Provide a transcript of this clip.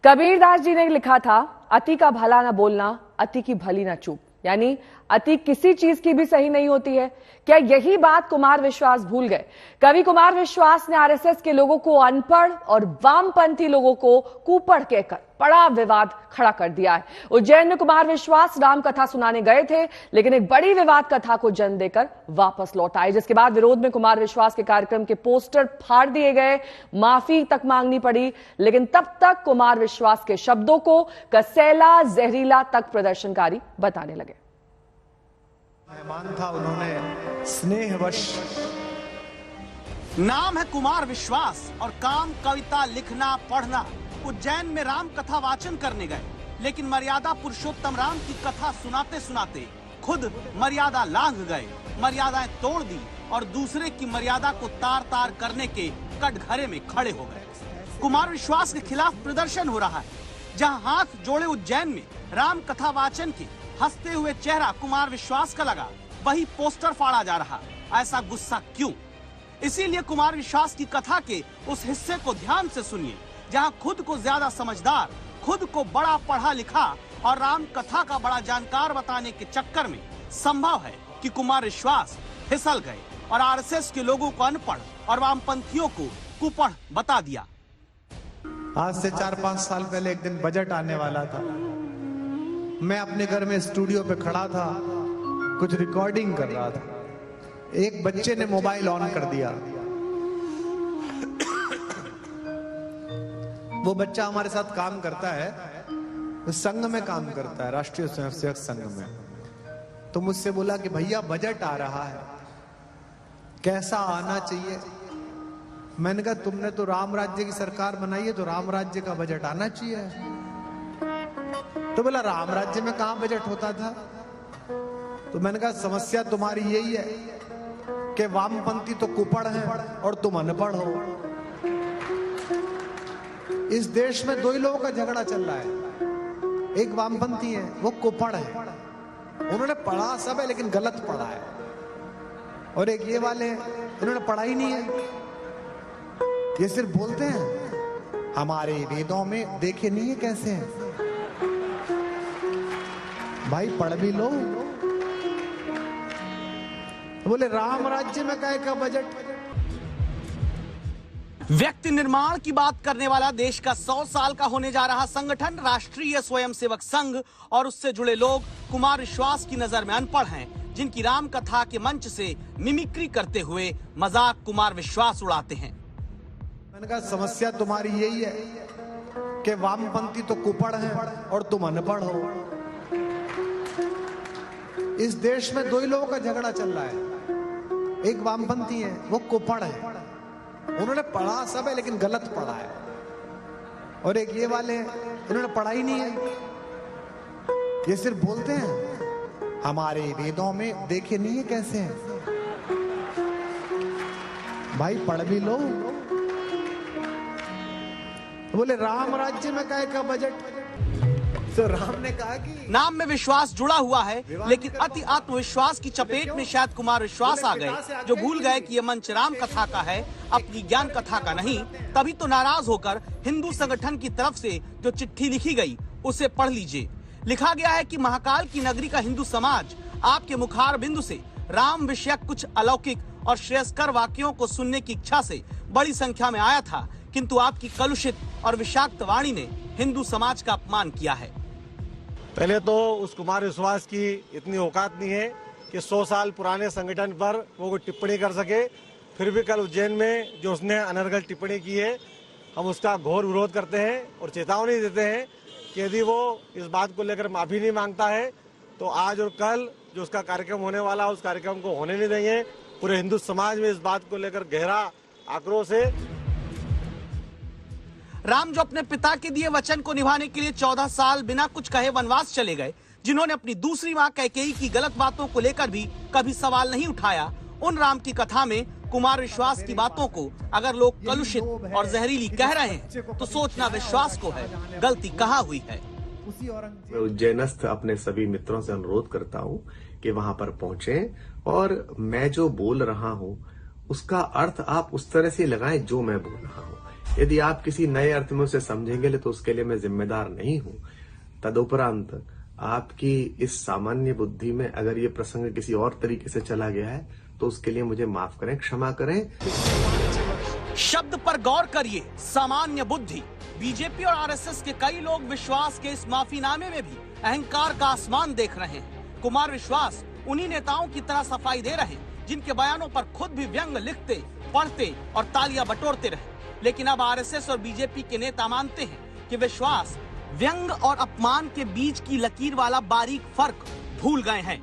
कबीरदास जी ने लिखा था, अति का भला ना बोलना, अति की भली ना चूप। यानी अति किसी चीज की भी सही नहीं होती है। क्या यही बात कुमार विश्वास भूल गए? कवि कुमार विश्वास ने आरएसएस के लोगों को अनपढ़ और वामपंथी लोगों को कुपढ़ कहकर बड़ा विवाद खड़ा कर दिया है। उज्जैन में कुमार विश्वास राम कथा सुनाने गए थे, लेकिन एक बड़ी विवाद कथा को जन्म देकर वापस लौट आए, जिसके बाद विरोध में कुमार विश्वास के कार्यक्रम के पोस्टर फाड़ दिए गए, माफी तक मांगनी पड़ी। लेकिन तब तक कुमार विश्वास के शब्दों को कसैला, जहरीला तक प्रदर्शनकारी बताने लगे। मेहमान था, उन्होंने स्नेहवश। नाम है कुमार विश्वास और काम कविता लिखना पढ़ना। उज्जैन में राम कथा वाचन करने गए, लेकिन मर्यादा पुरुषोत्तम राम की कथा सुनाते सुनाते खुद मर्यादा लांघ गए, मर्यादाएं तोड़ दी और दूसरे की मर्यादा को तार तार करने के कटघरे में खड़े हो गए। कुमार विश्वास के खिलाफ प्रदर्शन हो रहा है। जहां हाथ जोड़े उज्जैन में राम कथा वाचन के हंसते हुए चेहरा कुमार विश्वास का लगा, वही पोस्टर फाड़ा जा रहा। ऐसा गुस्सा क्यों? इसीलिए कुमार विश्वास की कथा के उस हिस्से को ध्यान से सुनिए, जहां खुद को ज्यादा समझदार, खुद को बड़ा पढ़ा लिखा और राम कथा का बड़ा जानकार बताने के चक्कर में संभव है कि कुमार विश्वास फिसल गए और आरएसएस के लोगों को अनपढ़ और वामपंथियों को कुपढ़ बता दिया। आज से 4-5 साल पहले एक दिन बजट आने वाला था। मैं अपने घर में स्टूडियो पे खड़ा था, कुछ रिकॉर्डिंग कर रहा था। एक बच्चे ने मोबाइल ऑन कर दिया। वो बच्चा हमारे साथ काम करता है, संघ में काम करता है, राष्ट्रीय स्वयंसेवक संघ में। तो मुझसे बोला कि भैया बजट आ रहा है, कैसा आना चाहिए। मैंने कहा तुमने तो राम राज्य की सरकार बनाई है, तो राम राज्य का बजट आना चाहिए। तो बोला राम राज्य में कहां बजट होता था। तो मैंने कहा समस्या तुम्हारी यही है कि वामपंथी तो कुपढ़ हैं और तुम अनपढ़ हो। इस देश में दो ही लोगों का झगड़ा चल रहा है। एक वामपंथी है, वो कुपढ़ है, उन्होंने पढ़ा सब है लेकिन गलत पढ़ा है। और एक ये वाले हैं, इन्होंने पढ़ा ही नहीं है, ये सिर्फ बोलते हैं हमारे वेदों में देखे नहीं है कैसे हैं। भाई पढ़ भी लो। बोले राम राज्य में काय का बजट। व्यक्ति निर्माण की बात करने वाला देश का 100 साल का होने जा रहा संगठन राष्ट्रीय स्वयंसेवक संघ और उससे जुड़े लोग कुमार विश्वास की नजर में अनपढ़ हैं, जिनकी राम कथा के मंच से मिमिक्री करते हुए मजाक कुमार विश्वास उड़ाते हैं। मैंने कहा समस्या तुम्हारी यही है कि वामपंथी तो कुपढ़ हैं और तुम अनपढ़ हो। इस देश में दो ही लोगों का झगड़ा चल रहा है। एक वामपंथी है, वो कुपढ़ है, उन्होंने पढ़ा सब है लेकिन गलत पढ़ा है। और एक ये वाले हैं, इन्होंने पढ़ा ही नहीं है, ये सिर्फ बोलते हैं हमारे वेदों में देखे नहीं है कैसे हैं। भाई पढ़ भी लो। बोले राम राज्य में काय का बजट। तो राम ने कहा कि नाम में विश्वास जुड़ा हुआ है, लेकिन अति आत्मविश्वास की चपेट में शायद कुमार विश्वास आ गए, जो भूल गए कि यह मंच राम कथा का है, अपनी ज्ञान कथा का नहीं। तभी तो नाराज होकर हिंदू संगठन की तरफ से जो चिट्ठी लिखी गई उसे पढ़ लीजिए। लिखा गया है कि महाकाल की नगरी का हिंदू समाज आपके मुखार बिंदु से राम विषयक कुछ अलौकिक और श्रेयस्कर वाक्यों को सुनने की इच्छा से बड़ी संख्या में आया था, किंतु आपकी कलुषित और विषाक्त वाणी ने हिंदू समाज का अपमान किया है। पहले तो उस कुमार विश्वास की इतनी औकात नहीं है कि 100 साल पुराने संगठन पर वो कोई टिप्पणी कर सके। फिर भी कल उज्जैन में जो उसने अनर्गल टिप्पणी की है, हम उसका घोर विरोध करते हैं और चेतावनी देते हैं कि यदि वो इस बात को लेकर माफी नहीं मांगता है तो आज और कल जो उसका कार्यक्रम होने वाला है उस कार्यक्रम को होने नहीं देंगे। पूरे हिंदू समाज में इस बात को लेकर गहरा आक्रोश है। राम जो अपने पिता के दिए वचन को निभाने के लिए 14 साल बिना कुछ कहे वनवास चले गए, जिन्होंने अपनी दूसरी मां कैकेयी की गलत बातों को लेकर भी कभी सवाल नहीं उठाया, उन राम की कथा में कुमार विश्वास की बातों को अगर लोग कलुषित और जहरीली कह रहे हैं तो सोचना विश्वास को है, गलती कहाँ हुई है। मैं उज्जैनस्थ अपने सभी मित्रों से अनुरोध करता हूँ कि वहां पर पहुंचे और मैं जो बोल रहा हूँ उसका अर्थ आप उस तरह से लगाएं जो मैं बोल रहा हूँ। यदि आप किसी नए अर्थ में उसे समझेंगे तो उसके लिए मैं जिम्मेदार नहीं हूं। तदुपरांत आपकी इस सामान्य बुद्धि में अगर ये प्रसंग किसी और तरीके से चला गया है तो उसके लिए मुझे माफ करें, क्षमा करें। शब्द पर गौर करिए, सामान्य बुद्धि। बीजेपी और आरएसएस के कई लोग विश्वास के इस माफीनामे में भी अहंकार का आसमान देख रहे हैं। कुमार विश्वास उन्हीं नेताओं की तरह सफाई दे रहे हैं जिनके बयानों पर खुद भी व्यंग लिखते, पढ़ते और तालियां बटोरते रहे। लेकिन अब आरएसएस और बीजेपी के नेता मानते हैं कि विश्वास व्यंग और अपमान के बीच की लकीर वाला बारीक फर्क भूल गए हैं।